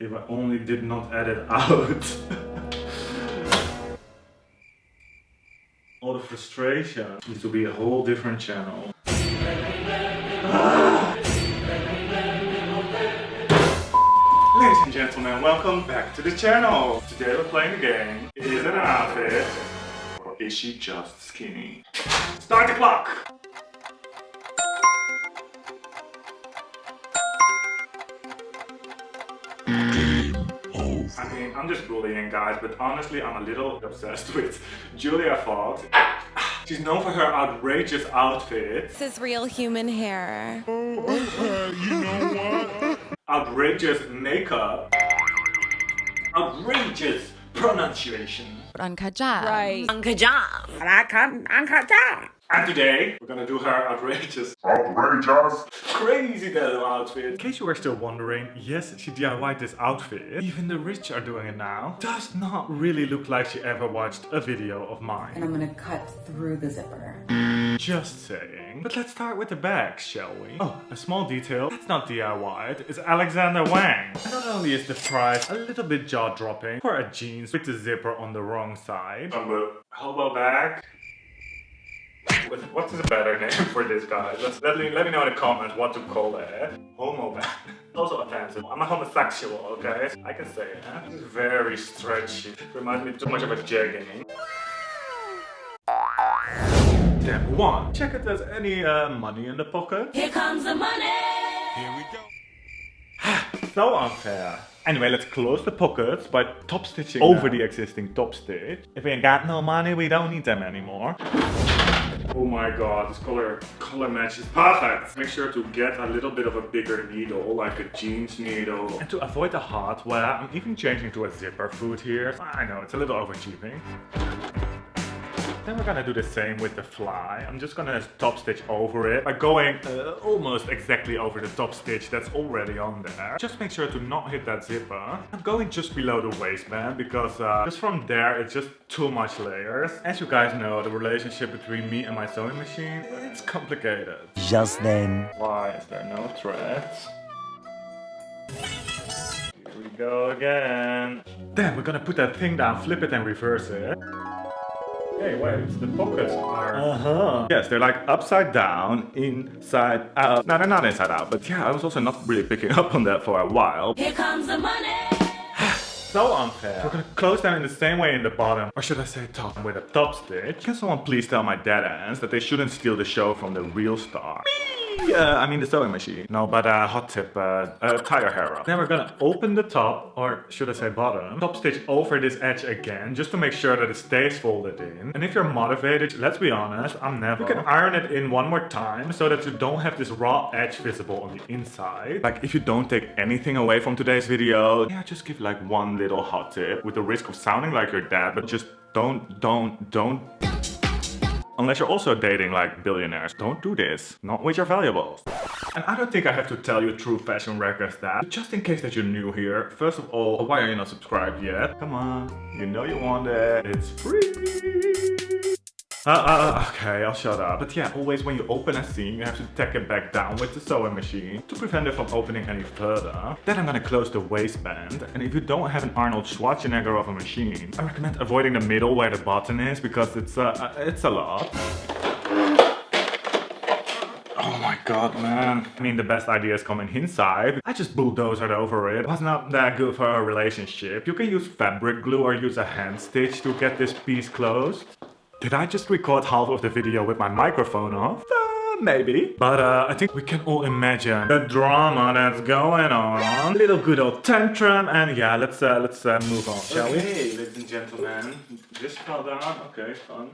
If I only did not edit out all the frustration. This will be a whole different channel. Ladies and gentlemen, welcome back to the channel. Today we're playing the game. Is it an outfit or is she just skinny? Start the clock! I mean, I'm just bullying guys, but honestly I'm a little obsessed with Julia Fox. She's known for her outrageous outfits. This is real human hair. You know what? Outrageous makeup. Outrageous pronunciation. Uncut job. Right. Uncut job. Uncut job. And today, we're gonna do her outrageous, crazy denim outfit. In case you were still wondering, yes, she DIY'd this outfit. Even the rich are doing it now. Does not really look like she ever watched a video of And mine. I'm gonna cut through the zipper. Just saying. But let's start with the bag, shall we? Oh, a small detail. That's not DIY'd. It's Alexander Wang. And not only is the price a little bit jaw-dropping for a jeans with the zipper on the wrong side. Hobo bag. What's a better name for this, guys? Let me know in the comments what to call it. Homo bag. Also offensive. I'm a homosexual, okay? I can say it. This is very stretchy. Reminds me too much of a jegging. Step 1. Check if there's any money in the pocket. Here comes the money. Here we go. So unfair. Anyway, let's close the pockets by top stitching over the existing top stitch. If we ain't got no money, we don't need them anymore. Oh my god, this color match is perfect. Make sure to get a little bit of a bigger needle, like a jeans needle. And to avoid the hot wear, I'm even changing to a zipper foot here. I know, it's a little overachieving. Then we're gonna do the same with the fly. I'm just gonna top stitch over it by going almost exactly over the top stitch that's already on there. Just make sure to not hit that zipper. I'm going just below the waistband because just from there it's just too much layers. As you guys know, the relationship between me and my sewing machine, it's complicated. Just then. Why is there no threads? Here we go again. Then we're gonna put that thing down, flip it and reverse it. Hey, wait, the pockets are... Yes, they're like upside down, inside out. No, they're not inside out, but yeah, I was also not really picking up on that for a while. Here comes the money. So unfair. We're gonna close them in the same way in the bottom, or should I say top, with a top stitch. Can someone please tell my dead ends that they shouldn't steal the show from the real star? I mean the sewing machine. No, but hot tip, tie your hair up. Then we're gonna open the top, or should I say bottom, top stitch over this edge again, just to make sure that it stays folded in. And if you're motivated, let's be honest, I'm never. You can iron it in one more time, so that you don't have this raw edge visible on the inside. Like, if you don't take anything away from today's video, yeah, just give like one little hot tip, with the risk of sounding like your dad, but just don't. Unless you're also dating like billionaires, don't do this. Not with your valuables. And I don't think I have to tell you true fashion wreckers that. But just in case that you're new here, first of all, why are you not subscribed yet? Come on, you know you want it. It's free. Okay, I'll shut up. But yeah, always when you open a seam, you have to tack it back down with the sewing machine to prevent it from opening any further. Then I'm gonna close the waistband. And if you don't have an Arnold Schwarzenegger of a machine, I recommend avoiding the middle where the button is because it's a lot. Oh my god, man. I mean, the best ideas come in hindsight. I just bulldozed over it. It was not that good for our relationship. You can use fabric glue or use a hand stitch to get this piece closed. Did I just record half of the video with my microphone off? Maybe. But I think we can all imagine the drama that's going on. A little good old tantrum, and yeah, let's move on, shall we? Okay, ladies and gentlemen. This fell down. Okay, fun.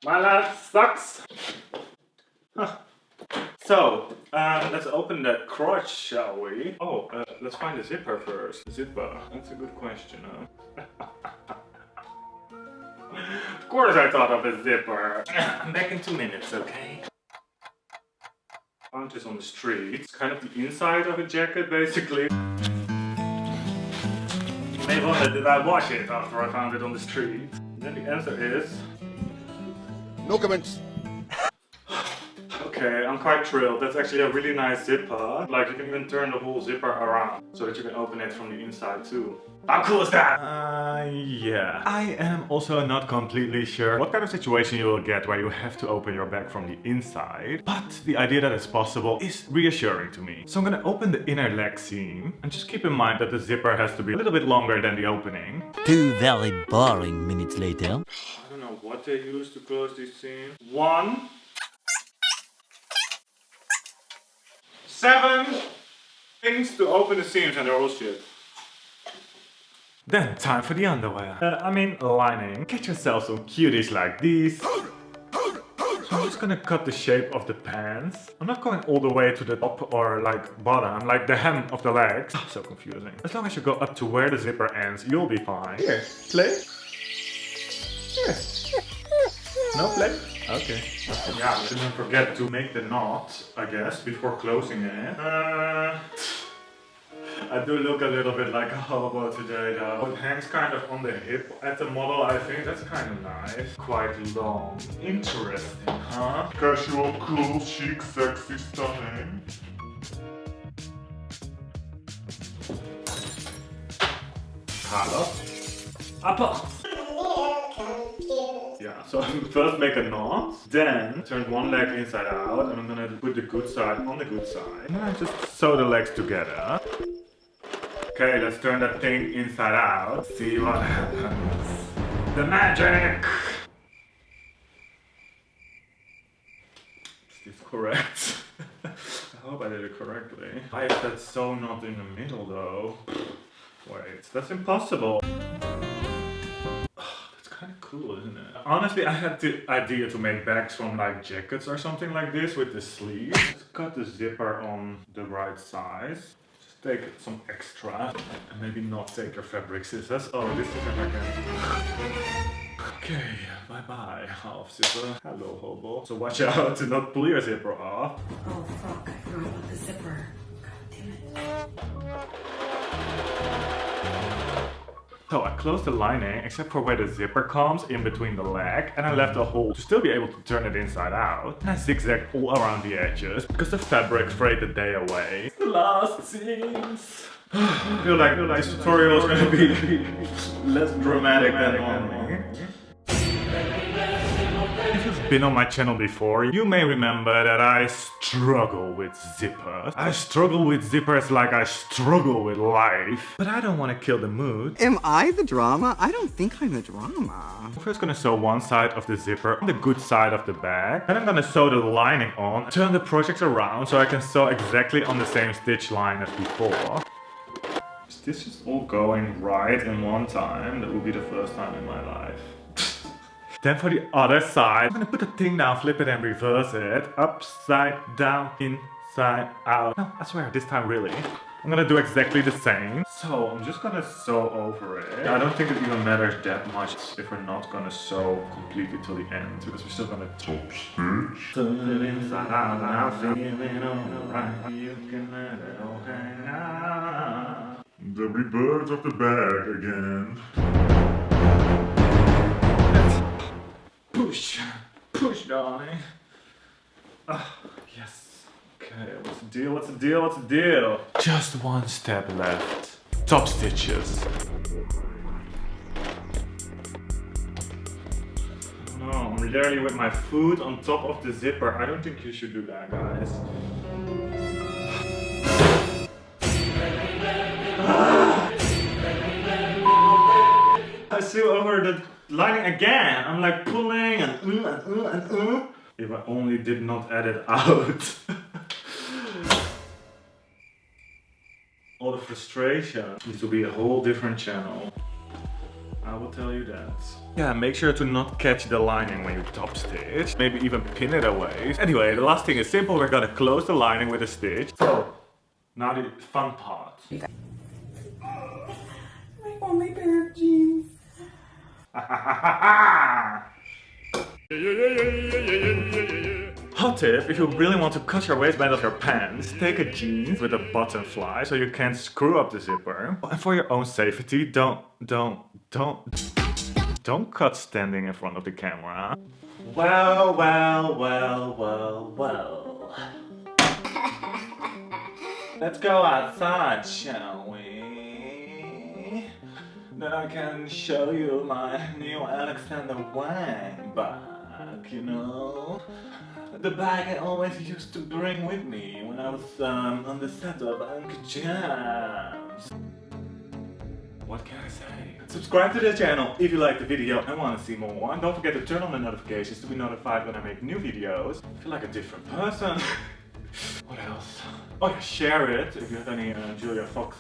My life sucks. Huh. So, let's open the crotch, shall we? Oh, let's find the zipper first. Zipper. That's a good question, huh? Of course I thought of a zipper. I'm back in 2 minutes, okay? Found this on the street. It's kind of the inside of a jacket, basically. You may wonder, did I wash it after I found it on the street? Then the answer is... No comments. Okay, Okay, I'm quite thrilled. That's actually a really nice zipper. Like, you can even turn the whole zipper around so that you can open it from the inside too. How cool is that? Yeah. I am also not completely sure what kind of situation you will get where you have to open your bag from the inside, but the idea that it's possible is reassuring to me. So I'm gonna open the inner leg seam, and just keep in mind that the zipper has to be a little bit longer than the opening. 2 very boring minutes later. I don't know what they use to close these seams. 1, 7 things to open the seams, and they're all shit. Then time for the underwear. Lining. Get yourself some cuties like these. So I'm just gonna cut the shape of the pants. I'm not going all the way to the top or like bottom, like the hem of the legs. Oh, so confusing. As long as you go up to where the zipper ends, you'll be fine. Here, play. Here. No play? Okay. Yeah, didn't forget to make the knot, I guess, before closing it. I do look a little bit like a hobo today though. It hangs kind of on the hip at the model, I think. That's kind of nice. Quite long. Interesting, huh? Casual, cool, chic, sexy, stunning. Color. Up. Yeah, so first make a knot, then turn one leg inside out, and I'm gonna put the good side on the good side. And then I just sew the legs together. Okay, let's turn that thing inside out. See what happens. The magic! Is this correct? I hope I did it correctly. Why is that sew not in the middle though? Wait, that's impossible. That's kind of cool, isn't it? Honestly, I had the idea to make bags from like jackets or something like this with the sleeves. Just cut the zipper on the right size. Take some extra and maybe not take your fabric scissors. Oh, this is again. Okay, bye bye, half zipper. Hello, hobo. So watch out to not pull your zipper off. Oh fuck, I forgot about the zipper. God damn it. So I closed the lining except for where the zipper comes in between the leg, and I left a hole to still be able to turn it inside out. And I zigzagged all around the edges because the fabric frayed the day away. The last seams. I feel like this tutorial is going to be less dramatic than normal. If you've been on my channel before, you may remember that I struggle with zippers. I struggle with zippers like I struggle with life. But I don't want to kill the mood. Am I the drama? I don't think I'm the drama. I'm first gonna sew one side of the zipper on the good side of the bag. Then I'm gonna sew the lining on, turn the projects around so I can sew exactly on the same stitch line as before. Is this just all going right in one time? That will be the first time in my life. Then for the other side, I'm gonna put the thing down, flip it and reverse it. Upside down, inside out. No, I swear, this time really. I'm gonna do exactly the same. So I'm just gonna sew over it. I don't think it even matters that much if we're not gonna sew completely till the end, because we're still gonna top stitch. Turn it inside out, now feeling alright. You can let it all hang out. The rebirth of the bag again. Push, push, darling. Yes. Okay, what's the deal? What's the deal? What's the deal? Just one step left. Top stitches. No, I'm literally with my foot on top of the zipper. I don't think you should do that, guys. I sew over the lining again. I'm like pulling and. If I only did not edit out. All the frustration. This will be a whole different channel. I will tell you that. Yeah, make sure to not catch the lining when you top stitch. Maybe even pin it away. Anyway, the last thing is simple. We're gonna close the lining with a stitch. So, now the fun part. My only pair of jeans. Hot tip, if you really want to cut your waistband of your pants, take a jeans with a button fly so you can't screw up the zipper. And for your own safety, don't cut standing in front of the camera. Well, well, well, well, well. Let's go outside, shall we? Then I can show you my new Alexander Wang bag, you know? The bag I always used to bring with me when I was on the set of Jams. What can I say? Subscribe to the channel if you like the video and want to see more. And don't forget to turn on the notifications to be notified when I make new videos. I feel like a different person. What else? Oh yeah, share it if you have any Julia Fox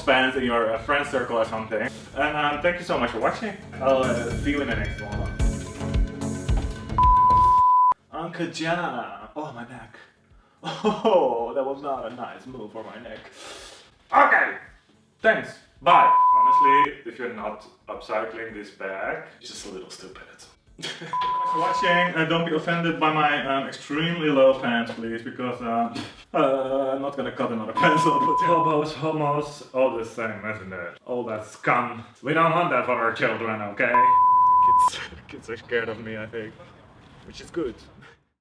fans in your friend circle or something. And thank you so much for watching. I'll see you in the next one. Uncle Jam. Oh, my neck. Oh, that was not a nice move for my neck. Okay, thanks. Bye. Honestly, if you're not upcycling this bag, it's just a little stupid. Thanks for watching, and don't be offended by my extremely low pants, please, because I'm not gonna cut another pencil. But hobos, homos, all the same, isn't it? All that scum. We don't want that for our children, okay? Kids are scared of me, I think, which is good.